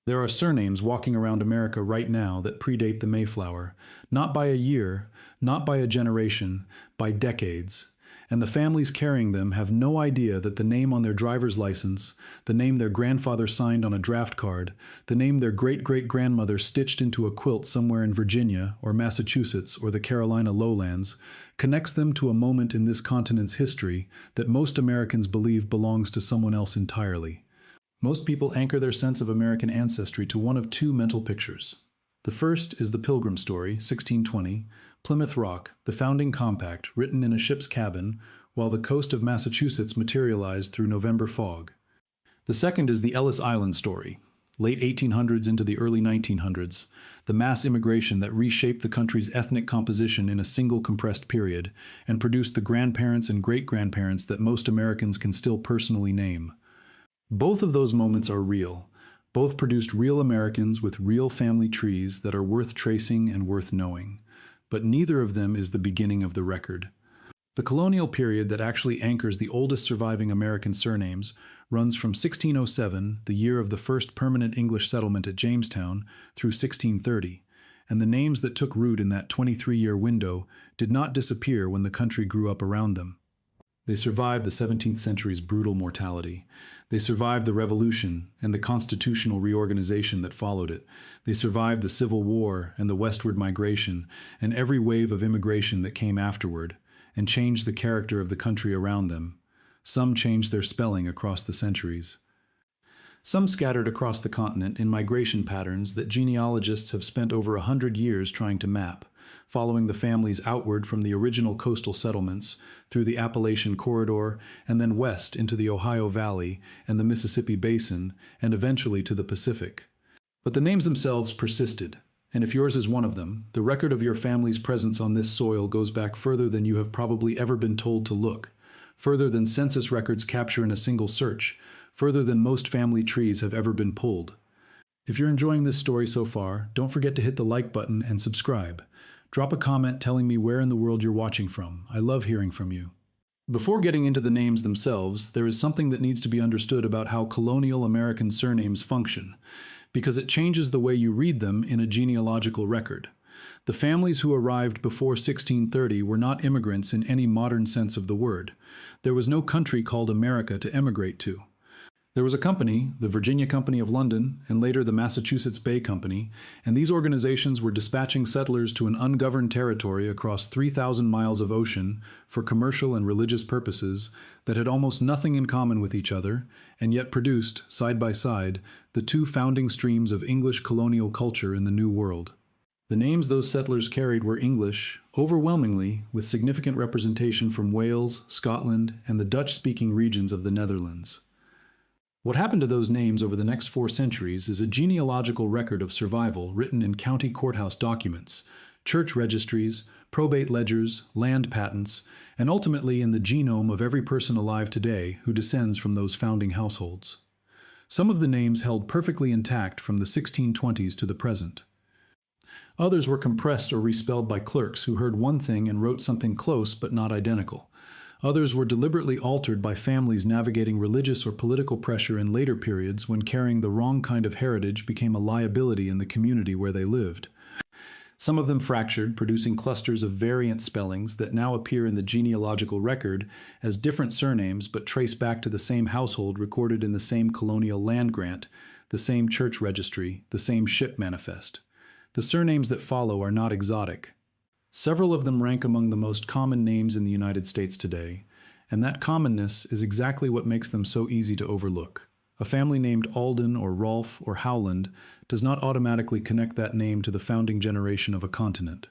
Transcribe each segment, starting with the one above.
There are surnames walking around America right now that predate the Mayflower, not by a year, not by a generation, by decades. And the families carrying them have no idea that the name on their driver's license, the name their grandfather signed on a draft card, the name their great-great-grandmother stitched into a quilt somewhere in Virginia or Massachusetts or the Carolina lowlands, connects them to a moment in this continent's history that most Americans believe belongs to someone else entirely. Most people anchor their sense of American ancestry to one of two mental pictures. The first is the Pilgrim story, 1620, Plymouth Rock, the founding compact, written in a ship's cabin, while the coast of Massachusetts materialized through November fog. The second is the Ellis Island story, late 1800s into the early 1900s, the mass immigration that reshaped the country's ethnic composition in a single compressed period, and produced the grandparents and great-grandparents that most Americans can still personally name. Both of those moments are real. Both produced real Americans with real family trees that are worth tracing and worth knowing. But neither of them is the beginning of the record. The colonial period that actually anchors the oldest surviving American surnames runs from 1607, the year of the first permanent English settlement at Jamestown, through 1630, and the names that took root in that 23-year window did not disappear when the country grew up around them. They survived the 17th century's brutal mortality. They survived the Revolution and the constitutional reorganization that followed it. They survived the Civil War and the westward migration and every wave of immigration that came afterward, and changed the character of the country around them. Some changed their spelling across the centuries. Some scattered across the continent in migration patterns that genealogists have spent over 100 years trying to map, following the families outward from the original coastal settlements, through the Appalachian Corridor, and then west into the Ohio Valley and the Mississippi Basin, and eventually to the Pacific. But the names themselves persisted, and if yours is one of them, the record of your family's presence on this soil goes back further than you have probably ever been told to look, further than census records capture in a single search, further than most family trees have ever been pulled. If you're enjoying this story so far, don't forget to hit the like button and subscribe. Drop a comment telling me where in the world you're watching from. I love hearing from you. Before getting into the names themselves, there is something that needs to be understood about how colonial American surnames function, because it changes the way you read them in a genealogical record. The families who arrived before 1630 were not immigrants in any modern sense of the word. There was no country called America to emigrate to. There was a company, the Virginia Company of London, and later the Massachusetts Bay Company, and these organizations were dispatching settlers to an ungoverned territory across 3,000 miles of ocean for commercial and religious purposes that had almost nothing in common with each other, and yet produced, side by side, the two founding streams of English colonial culture in the New World. The names those settlers carried were English, overwhelmingly, with significant representation from Wales, Scotland, and the Dutch-speaking regions of the Netherlands. What happened to those names over the next 4 centuries is a genealogical record of survival written in county courthouse documents, church registries, probate ledgers, land patents, and ultimately in the genome of every person alive today who descends from those founding households. Some of the names held perfectly intact from the 1620s to the present. Others were compressed or respelled by clerks who heard one thing and wrote something close but not identical. Others were deliberately altered by families navigating religious or political pressure in later periods when carrying the wrong kind of heritage became a liability in the community where they lived. Some of them fractured, producing clusters of variant spellings that now appear in the genealogical record as different surnames but trace back to the same household recorded in the same colonial land grant, the same church registry, the same ship manifest. The surnames that follow are not exotic. Several of them rank among the most common names in the United States today, and that commonness is exactly what makes them so easy to overlook. A family named Alden or Rolfe or Howland does not automatically connect that name to the founding generation of a continent.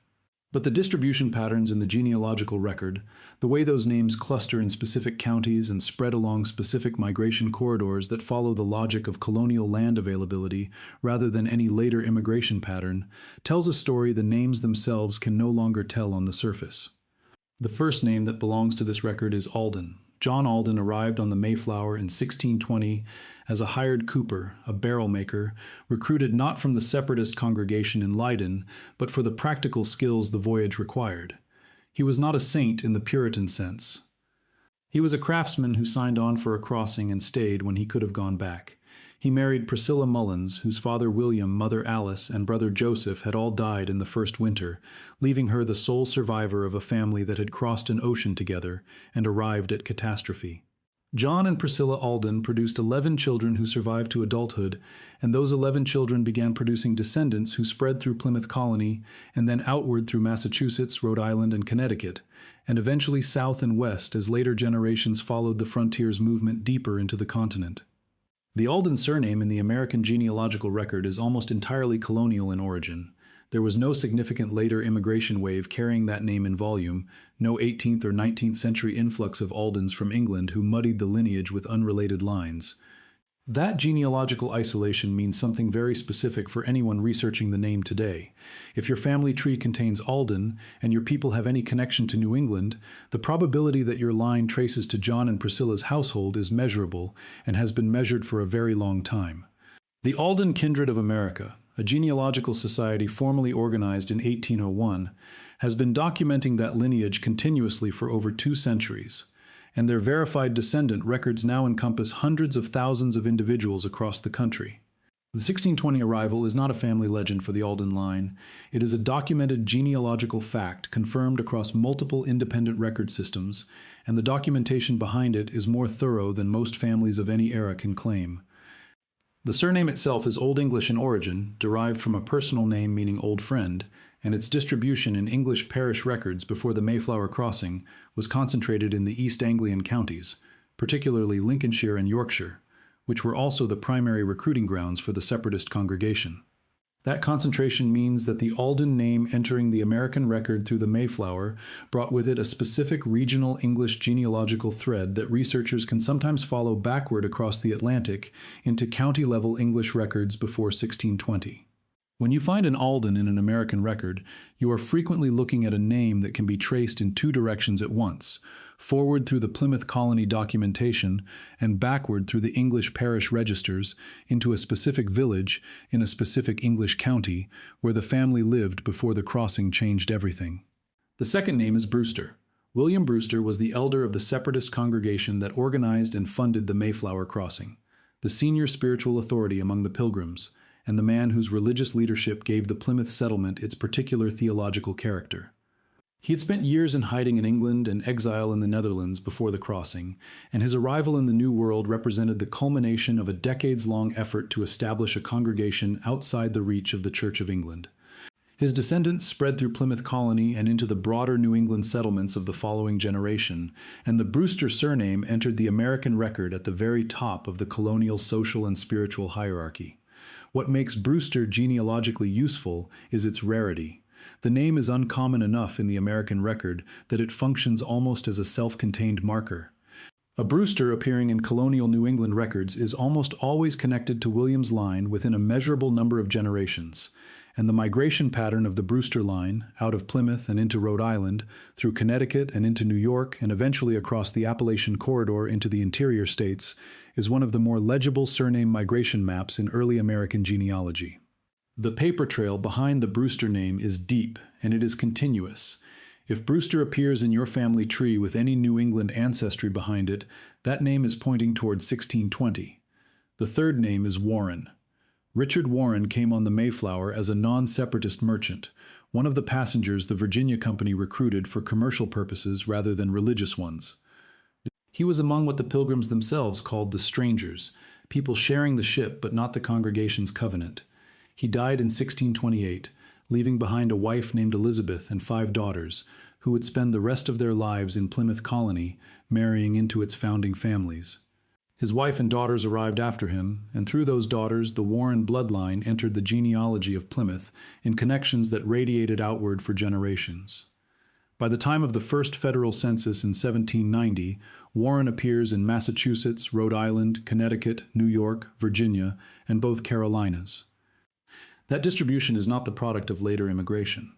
But the distribution patterns in the genealogical record, the way those names cluster in specific counties and spread along specific migration corridors that follow the logic of colonial land availability rather than any later immigration pattern, tells a story the names themselves can no longer tell on the surface. The first name that belongs to this record is Alden. John Alden arrived on the Mayflower in 1620 as a hired cooper, a barrel maker, recruited not from the separatist congregation in Leiden, but for the practical skills the voyage required. He was not a saint in the Puritan sense. He was a craftsman who signed on for a crossing and stayed when he could have gone back. He married Priscilla Mullins, whose father William, mother Alice, and brother Joseph had all died in the first winter, leaving her the sole survivor of a family that had crossed an ocean together and arrived at catastrophe. John and Priscilla Alden produced 11 children who survived to adulthood, and those 11 children began producing descendants who spread through Plymouth Colony and then outward through Massachusetts, Rhode Island, and Connecticut, and eventually south and west as later generations followed the frontiers movement deeper into the continent. The Alden surname in the American genealogical record is almost entirely colonial in origin. There was no significant later immigration wave carrying that name in volume, no 18th or 19th century influx of Aldens from England who muddied the lineage with unrelated lines. That genealogical isolation means something very specific for anyone researching the name today. If your family tree contains Alden, and your people have any connection to New England, the probability that your line traces to John and Priscilla's household is measurable and has been measured for a very long time. The Alden Kindred of America, a genealogical society formally organized in 1801, has been documenting that lineage continuously for over 2 centuries, and their verified descendant records now encompass hundreds of thousands of individuals across the country. The 1620 arrival is not a family legend for the Alden line. It is a documented genealogical fact confirmed across multiple independent record systems, and the documentation behind it is more thorough than most families of any era can claim. The surname itself is Old English in origin, derived from a personal name meaning old friend, and its distribution in English parish records before the Mayflower crossing was concentrated in the East Anglian counties, particularly Lincolnshire and Yorkshire, which were also the primary recruiting grounds for the separatist congregation. That concentration means that the Alden name entering the American record through the Mayflower brought with it a specific regional English genealogical thread that researchers can sometimes follow backward across the Atlantic into county-level English records before 1620. When you find an Alden in an American record, you are frequently looking at a name that can be traced in 2 directions at once, forward through the Plymouth Colony documentation and backward through the English parish registers into a specific village in a specific English county where the family lived before the crossing changed everything. The second name is Brewster. William Brewster was the elder of the separatist congregation that organized and funded the Mayflower crossing, the senior spiritual authority among the Pilgrims, and the man whose religious leadership gave the Plymouth settlement its particular theological character. He had spent years in hiding in England and exile in the Netherlands before the crossing, and his arrival in the New World represented the culmination of a decades-long effort to establish a congregation outside the reach of the Church of England. His descendants spread through Plymouth Colony and into the broader New England settlements of the following generation, and the Brewster surname entered the American record at the very top of the colonial social and spiritual hierarchy. What makes Brewster genealogically useful is its rarity. The name is uncommon enough in the American record that it functions almost as a self-contained marker. A Brewster appearing in colonial New England records is almost always connected to William's line within a measurable number of generations, and the migration pattern of the Brewster line, out of Plymouth and into Rhode Island, through Connecticut and into New York, and eventually across the Appalachian Corridor into the interior states, is one of the more legible surname migration maps in early American genealogy. The paper trail behind the Brewster name is deep, and it is continuous. If Brewster appears in your family tree with any New England ancestry behind it, that name is pointing toward 1620. The third name is Warren. Richard Warren came on the Mayflower as a non-separatist merchant, one of the passengers the Virginia Company recruited for commercial purposes rather than religious ones. He was among what the Pilgrims themselves called the strangers, people sharing the ship but not the congregation's covenant. He died in 1628, leaving behind a wife named Elizabeth and 5 daughters, who would spend the rest of their lives in Plymouth Colony, marrying into its founding families. His wife and daughters arrived after him, and through those daughters the Warren bloodline entered the genealogy of Plymouth in connections that radiated outward for generations. By the time of the first federal census in 1790, Warren appears in Massachusetts, Rhode Island, Connecticut, New York, Virginia, and both Carolinas. That distribution is not the product of later immigration.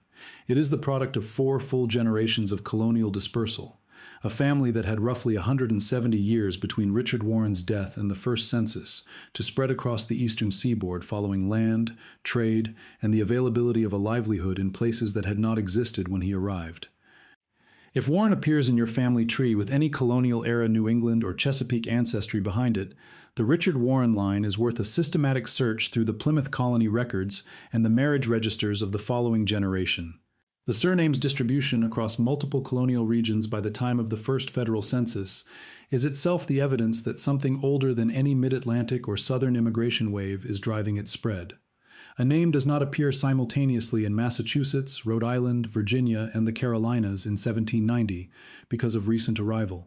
It is the product of 4 full generations of colonial dispersal, a family that had roughly 170 years between Richard Warren's death and the first census to spread across the eastern seaboard following land, trade, and the availability of a livelihood in places that had not existed when he arrived. If Warren appears in your family tree with any colonial-era New England or Chesapeake ancestry behind it, The Richard Warren line is worth a systematic search through the Plymouth Colony records and the marriage registers of the following generation. The surname's distribution across multiple colonial regions by the time of the first federal census is itself the evidence that something older than any mid-Atlantic or southern immigration wave is driving its spread. A name does not appear simultaneously in Massachusetts, Rhode Island, Virginia, and the Carolinas in 1790 because of recent arrival.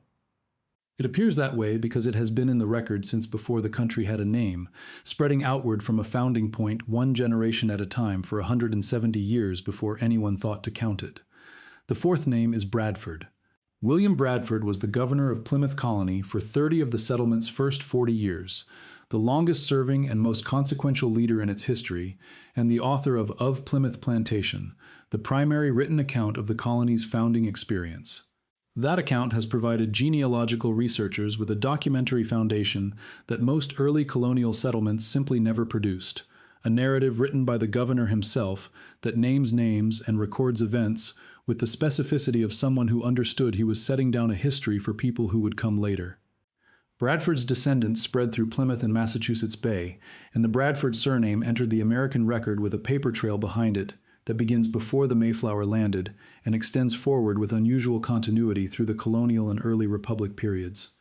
It appears that way because it has been in the record since before the country had a name, spreading outward from a founding point one generation at a time for 170 years before anyone thought to count it. The fourth name is Bradford. William Bradford was the governor of Plymouth Colony for 30 of the settlement's first 40 years, the longest-serving and most consequential leader in its history, and the author of Plymouth Plantation, the primary written account of the colony's founding experience. That account has provided genealogical researchers with a documentary foundation that most early colonial settlements simply never produced, a narrative written by the governor himself that names names and records events with the specificity of someone who understood he was setting down a history for people who would come later. Bradford's descendants spread through Plymouth and Massachusetts Bay, and the Bradford surname entered the American record with a paper trail behind it that begins before the Mayflower landed and extends forward with unusual continuity through the colonial and early republic periods.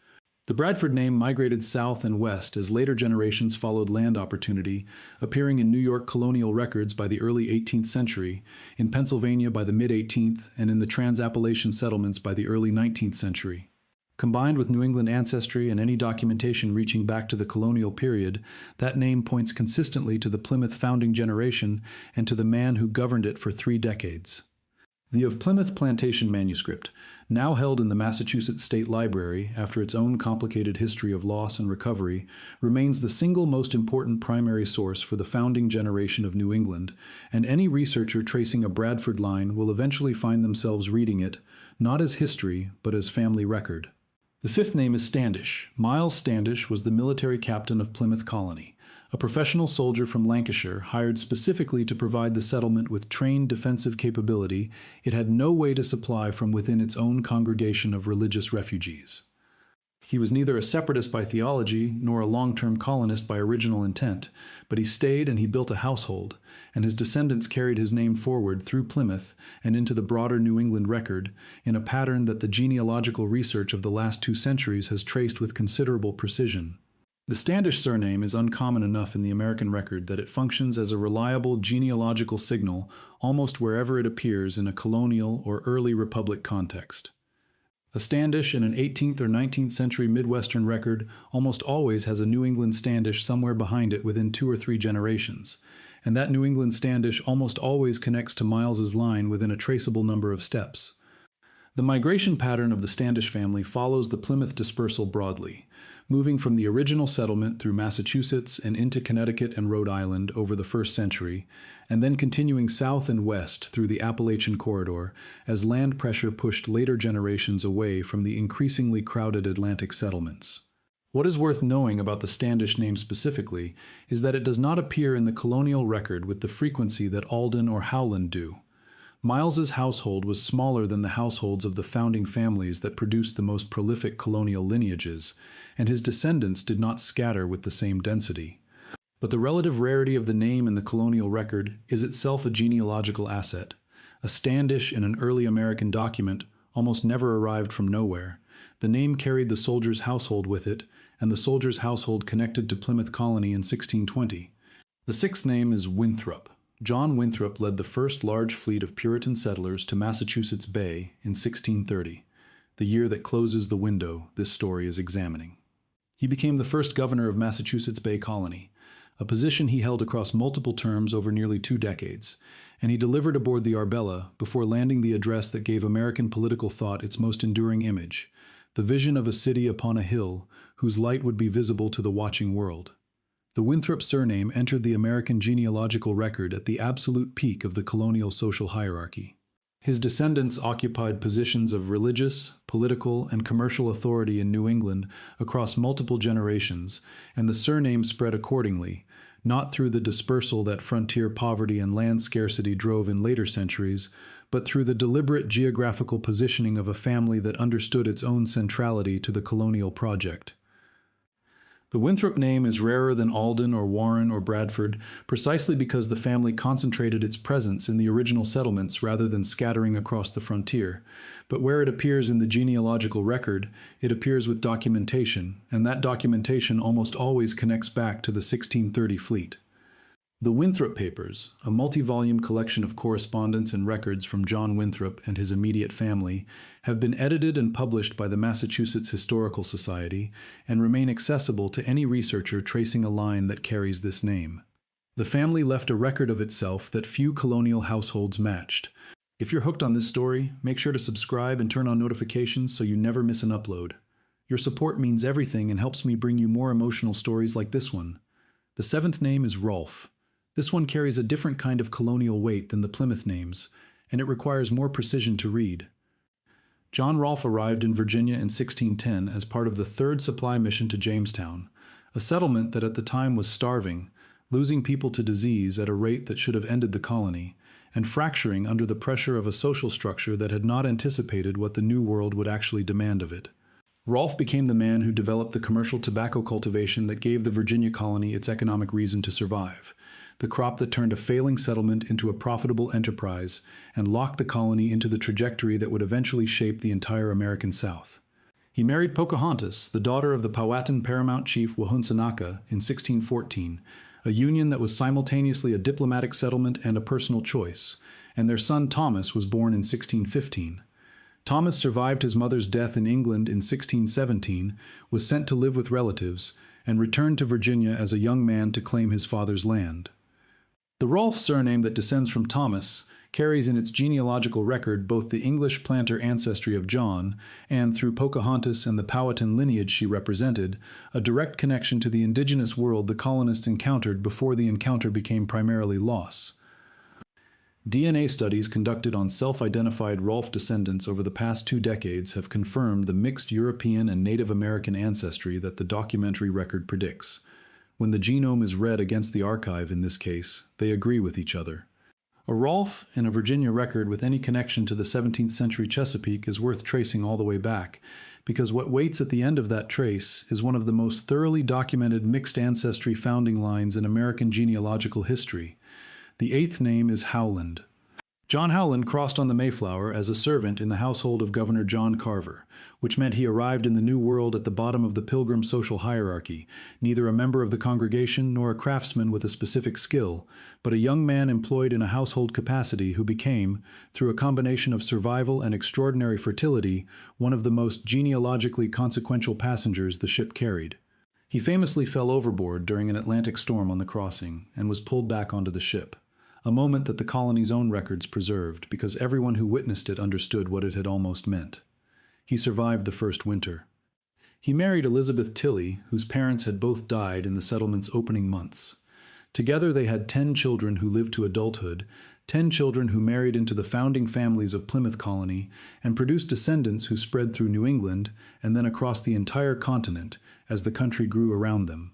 The Bradford name migrated south and west as later generations followed land opportunity, appearing in New York colonial records by the early 18th century, in Pennsylvania by the mid-18th, and in the Trans-Appalachian settlements by the early 19th century. Combined with New England ancestry and any documentation reaching back to the colonial period, that name points consistently to the Plymouth founding generation and to the man who governed it for 3 decades. The Of Plymouth Plantation manuscript, now held in the Massachusetts State Library after its own complicated history of loss and recovery, remains the single most important primary source for the founding generation of New England, and any researcher tracing a Bradford line will eventually find themselves reading it, not as history, but as family record. The fifth name is Standish. Miles Standish was the military captain of Plymouth Colony, a professional soldier from Lancashire hired specifically to provide the settlement with trained defensive capability it had no way to supply from within its own congregation of religious refugees. He was neither a separatist by theology nor a long-term colonist by original intent, but he stayed and he built a household, and his descendants carried his name forward through Plymouth and into the broader New England record in a pattern that the genealogical research of the last 2 centuries has traced with considerable precision. The Standish surname is uncommon enough in the American record that it functions as a reliable genealogical signal almost wherever it appears in a colonial or early republic context. A Standish in an 18th or 19th century Midwestern record almost always has a New England Standish somewhere behind it within 2 or 3 generations, and that New England Standish almost always connects to Miles's line within a traceable number of steps. The migration pattern of the Standish family follows the Plymouth dispersal broadly, moving from the original settlement through Massachusetts and into Connecticut and Rhode Island over the 1st century, and then continuing south and west through the Appalachian corridor as land pressure pushed later generations away from the increasingly crowded Atlantic settlements. What is worth knowing about the Standish name specifically is that it does not appear in the colonial record with the frequency that Alden or Howland do. Miles's household was smaller than the households of the founding families that produced the most prolific colonial lineages, and his descendants did not scatter with the same density. But the relative rarity of the name in the colonial record is itself a genealogical asset. A Standish in an early American document almost never arrived from nowhere. The name carried the soldier's household with it, and the soldier's household connected to Plymouth Colony in 1620. The sixth name is Winthrop. John Winthrop led the first large fleet of Puritan settlers to Massachusetts Bay in 1630, the year that closes the window this story is examining. He became the first governor of Massachusetts Bay Colony, a position he held across multiple terms over nearly 2 decades, and he delivered aboard the Arbella before landing the address that gave American political thought its most enduring image, the vision of a city upon a hill whose light would be visible to the watching world. The Winthrop surname entered the American genealogical record at the absolute peak of the colonial social hierarchy. His descendants occupied positions of religious, political, and commercial authority in New England across multiple generations, and the surname spread accordingly, not through the dispersal that frontier poverty and land scarcity drove in later centuries, but through the deliberate geographical positioning of a family that understood its own centrality to the colonial project. The Winthrop name is rarer than Alden or Warren or Bradford, precisely because the family concentrated its presence in the original settlements rather than scattering across the frontier. But where it appears in the genealogical record, it appears with documentation, and that documentation almost always connects back to the 1630 fleet. The Winthrop Papers, a multi-volume collection of correspondence and records from John Winthrop and his immediate family, have been edited and published by the Massachusetts Historical Society and remain accessible to any researcher tracing a line that carries this name. The family left a record of itself that few colonial households matched. If you're hooked on this story, make sure to subscribe and turn on notifications so you never miss an upload. Your support means everything and helps me bring you more emotional stories like this one. The seventh name is Rolfe. This one carries a different kind of colonial weight than the Plymouth names, and it requires more precision to read. John Rolfe arrived in Virginia in 1610 as part of the third supply mission to Jamestown, a settlement that at the time was starving, losing people to disease at a rate that should have ended the colony, and fracturing under the pressure of a social structure that had not anticipated what the New World would actually demand of it. Rolfe became the man who developed the commercial tobacco cultivation that gave the Virginia colony its economic reason to survive, the crop that turned a failing settlement into a profitable enterprise and locked the colony into the trajectory that would eventually shape the entire American South. He married Pocahontas, the daughter of the Powhatan paramount chief Wahunsenacah, in 1614, a union that was simultaneously a diplomatic settlement and a personal choice, and their son Thomas was born in 1615. Thomas survived his mother's death in England in 1617, was sent to live with relatives, and returned to Virginia as a young man to claim his father's land. The Rolfe surname that descends from Thomas carries in its genealogical record both the English planter ancestry of John and, through Pocahontas and the Powhatan lineage she represented, a direct connection to the indigenous world the colonists encountered before the encounter became primarily loss. DNA studies conducted on self-identified Rolfe descendants over the past 2 decades have confirmed the mixed European and Native American ancestry that the documentary record predicts. When the genome is read against the archive in this case, they agree with each other. A Rolfe and a Virginia record with any connection to the 17th century Chesapeake is worth tracing all the way back, because what waits at the end of that trace is one of the most thoroughly documented mixed ancestry founding lines in American genealogical history. The 8th name is Howland. John Howland crossed on the Mayflower as a servant in the household of Governor John Carver, which meant he arrived in the New World at the bottom of the Pilgrim social hierarchy, neither a member of the congregation nor a craftsman with a specific skill, but a young man employed in a household capacity who became, through a combination of survival and extraordinary fertility, one of the most genealogically consequential passengers the ship carried. He famously fell overboard during an Atlantic storm on the crossing and was pulled back onto the ship. A moment that the colony's own records preserved because everyone who witnessed it understood what it had almost meant. He survived the first winter. He married Elizabeth Tilley, whose parents had both died in the settlement's opening months. Together they had 10 children who lived to adulthood, 10 children who married into the founding families of Plymouth Colony, and produced descendants who spread through New England and then across the entire continent as the country grew around them.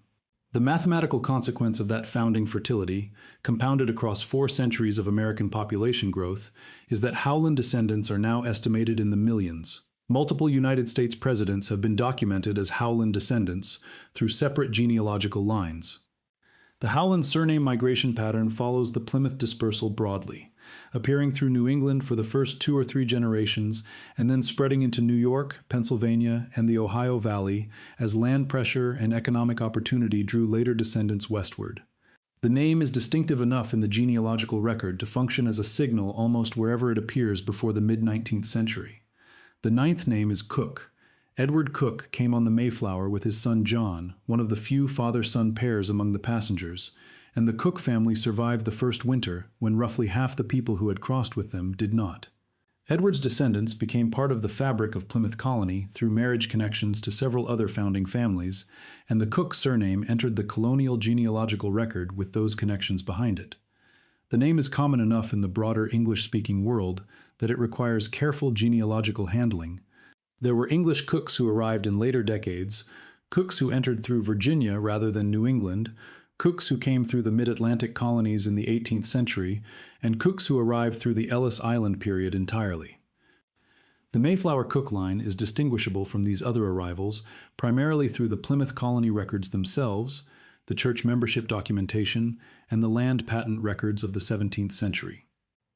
The mathematical consequence of that founding fertility, compounded across 4 centuries of American population growth, is that Howland descendants are now estimated in the millions. Multiple United States presidents have been documented as Howland descendants through separate genealogical lines. The Howland surname migration pattern follows the Plymouth dispersal broadly, appearing through New England for the first 2 or 3 generations, and then spreading into New York, Pennsylvania, and the Ohio Valley as land pressure and economic opportunity drew later descendants westward. The name is distinctive enough in the genealogical record to function as a signal almost wherever it appears before the mid-19th century. The 9th name is Cooke. Edward Cooke came on the Mayflower with his son John, one of the few father-son pairs among the passengers, and the Cooke family survived the first winter when roughly half the people who had crossed with them did not. Edward's descendants became part of the fabric of Plymouth Colony through marriage connections to several other founding families, and the Cooke surname entered the colonial genealogical record with those connections behind it. The name is common enough in the broader English-speaking world that it requires careful genealogical handling. There were English Cookes who arrived in later decades, Cookes who entered through Virginia rather than New England, Cookes who came through the mid-Atlantic colonies in the 18th century, and Cookes who arrived through the Ellis Island period entirely. The Mayflower Cooke line is distinguishable from these other arrivals primarily through the Plymouth colony records themselves, the church membership documentation, and the land patent records of the 17th century.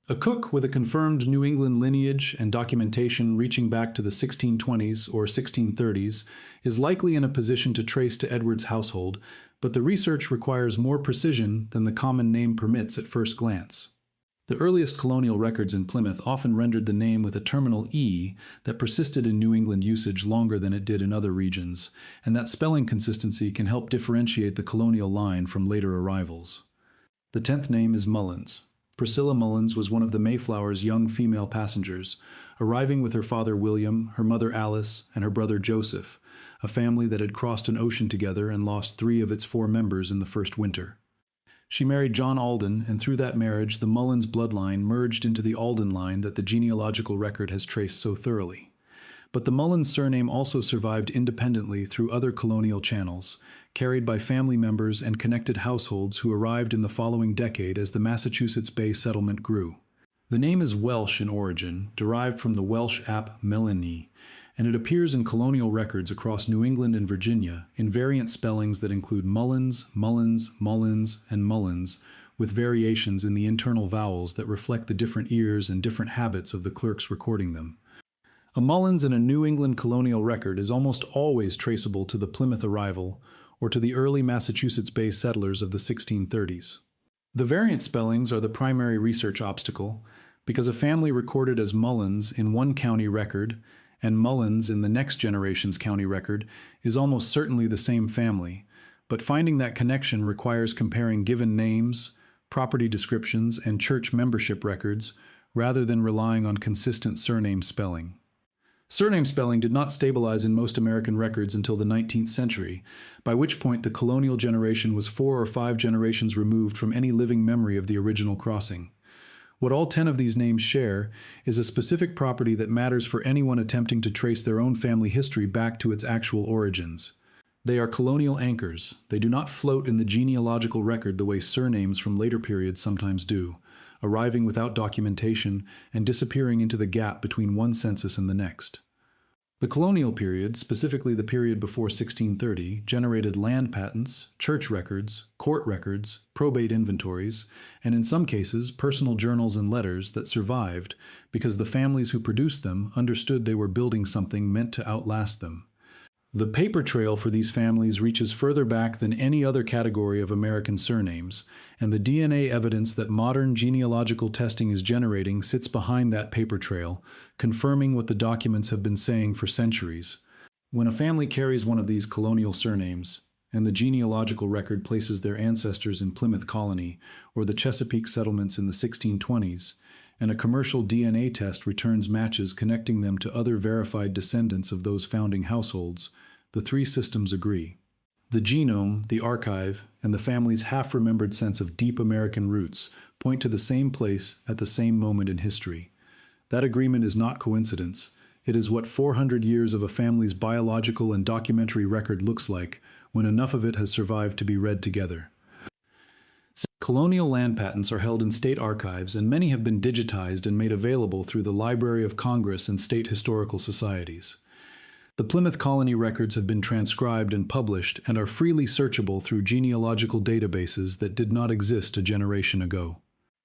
A Cooke with a confirmed New England lineage and documentation reaching back to the 1620s or 1630s is likely in a position to trace to Edward's household, but the research requires more precision than the common name permits at first glance. The earliest colonial records in Plymouth often rendered the name with a terminal E that persisted in New England usage longer than it did in other regions, and that spelling consistency can help differentiate the colonial line from later arrivals. The 10th name is Mullins. Priscilla Mullins was one of the Mayflower's young female passengers, arriving with her father William, her mother Alice, and her brother Joseph, a family that had crossed an ocean together and lost 3 of its 4 members in the first winter. She married John Alden, and through that marriage the Mullins bloodline merged into the Alden line that the genealogical record has traced so thoroughly. But the Mullins surname also survived independently through other colonial channels, carried by family members and connected households who arrived in the following decade as the Massachusetts Bay settlement grew. The name is Welsh in origin, derived from the Welsh ap Melini, and it appears in colonial records across New England and Virginia in variant spellings that include Mullins, Mullins, Mullins, and Mullins, with variations in the internal vowels that reflect the different ears and different habits of the clerks recording them. A Mullins in a New England colonial record is almost always traceable to the Plymouth arrival or to the early Massachusetts Bay settlers of the 1630s. The variant spellings are the primary research obstacle because a family recorded as Mullins in one county record and Mullins in the next generation's county record is almost certainly the same family, but finding that connection requires comparing given names, property descriptions, and church membership records rather than relying on consistent surname spelling. Surname spelling did not stabilize in most American records until the 19th century, by which point the colonial generation was 4 or 5 generations removed from any living memory of the original crossing. What all 10 of these names share is a specific property that matters for anyone attempting to trace their own family history back to its actual origins. They are colonial anchors. They do not float in the genealogical record the way surnames from later periods sometimes do, arriving without documentation and disappearing into the gap between one census and the next. The colonial period, specifically the period before 1630, generated land patents, church records, court records, probate inventories, and in some cases personal journals and letters that survived because the families who produced them understood they were building something meant to outlast them. The paper trail for these families reaches further back than any other category of American surnames, and the DNA evidence that modern genealogical testing is generating sits behind that paper trail, confirming what the documents have been saying for centuries. When a family carries one of these colonial surnames, and the genealogical record places their ancestors in Plymouth Colony or the Chesapeake settlements in the 1620s, and a commercial DNA test returns matches connecting them to other verified descendants of those founding households, the 3 systems agree. The genome, the archive, and the family's half-remembered sense of deep American roots point to the same place at the same moment in history. That agreement is not coincidence. It is what 400 years of a family's biological and documentary record looks like when enough of it has survived to be read together. Colonial land patents are held in state archives, and many have been digitized and made available through the Library of Congress and state historical societies. The Plymouth Colony records have been transcribed and published and are freely searchable through genealogical databases that did not exist a generation ago.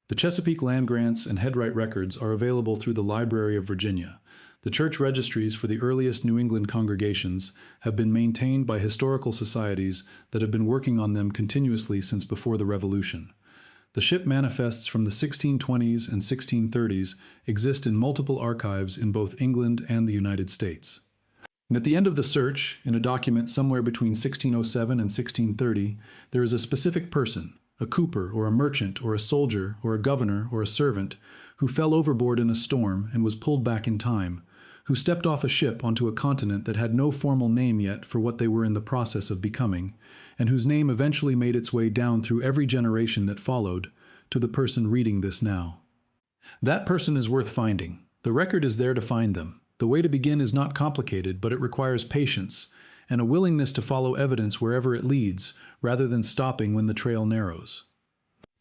The Chesapeake land grants and headright records are available through the Library of Virginia. The church registries for the earliest New England congregations have been maintained by historical societies that have been working on them continuously since before the Revolution. The ship manifests from the 1620s and 1630s exist in multiple archives in both England and the United States. And at the end of the search, in a document somewhere between 1607 and 1630, there is a specific person, a cooper or a merchant or a soldier or a governor or a servant, who fell overboard in a storm and was pulled back in time, who stepped off a ship onto a continent that had no formal name yet for what they were in the process of becoming, and whose name eventually made its way down through every generation that followed, to the person reading this now. That person is worth finding. The record is there to find them. The way to begin is not complicated, but it requires patience and a willingness to follow evidence wherever it leads, rather than stopping when the trail narrows.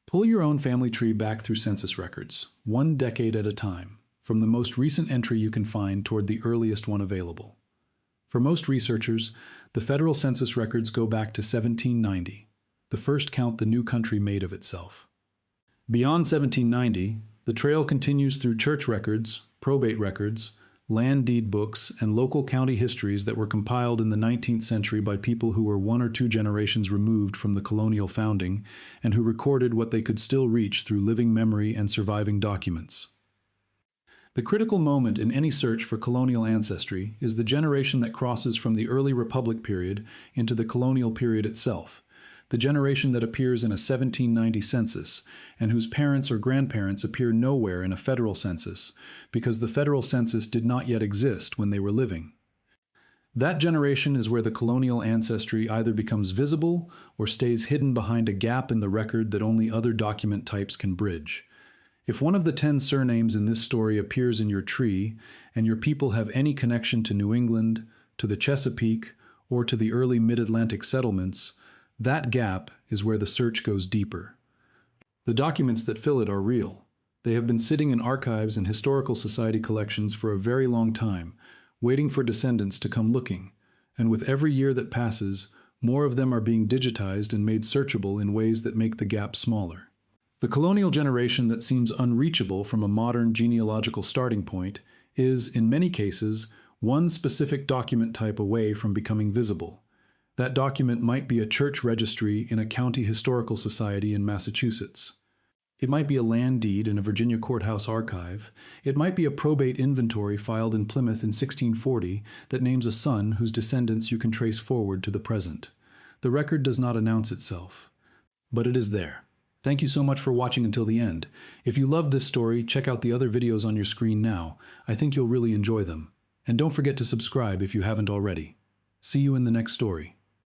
Pull your own family tree back through census records, 1 decade at a time. from the most recent entry you can find toward the earliest one available. For most researchers, the federal census records go back to 1790, the first count the new country made of itself. Beyond 1790, the trail continues through church records, probate records, land deed books, and local county histories that were compiled in the 19th century by people who were 1 or 2 generations removed from the colonial founding and who recorded what they could still reach through living memory and surviving documents. The critical moment in any search for colonial ancestry is the generation that crosses from the early Republic period into the colonial period itself, the generation that appears in a 1790 census and whose parents or grandparents appear nowhere in a federal census because the federal census did not yet exist when they were living. That generation is where the colonial ancestry either becomes visible or stays hidden behind a gap in the record that only other document types can bridge. If one of the 10 surnames in this story appears in your tree, and your people have any connection to New England, to the Chesapeake, or to the early Mid-Atlantic settlements, that gap is where the search goes deeper. The documents that fill it are real. They have been sitting in archives and historical society collections for a very long time, waiting for descendants to come looking, and with every year that passes, more of them are being digitized and made searchable in ways that make the gap smaller. The colonial generation that seems unreachable from a modern genealogical starting point is, in many cases, one specific document type away from becoming visible. That document might be a church registry in a county historical society in Massachusetts. It might be a land deed in a Virginia courthouse archive. It might be a probate inventory filed in Plymouth in 1640 that names a son whose descendants you can trace forward to the present. The record does not announce itself, but it is there. Thank you so much for watching until the end. If you loved this story, check out the other videos on your screen now. I think you'll really enjoy them. And don't forget to subscribe if you haven't already. See you in the next story.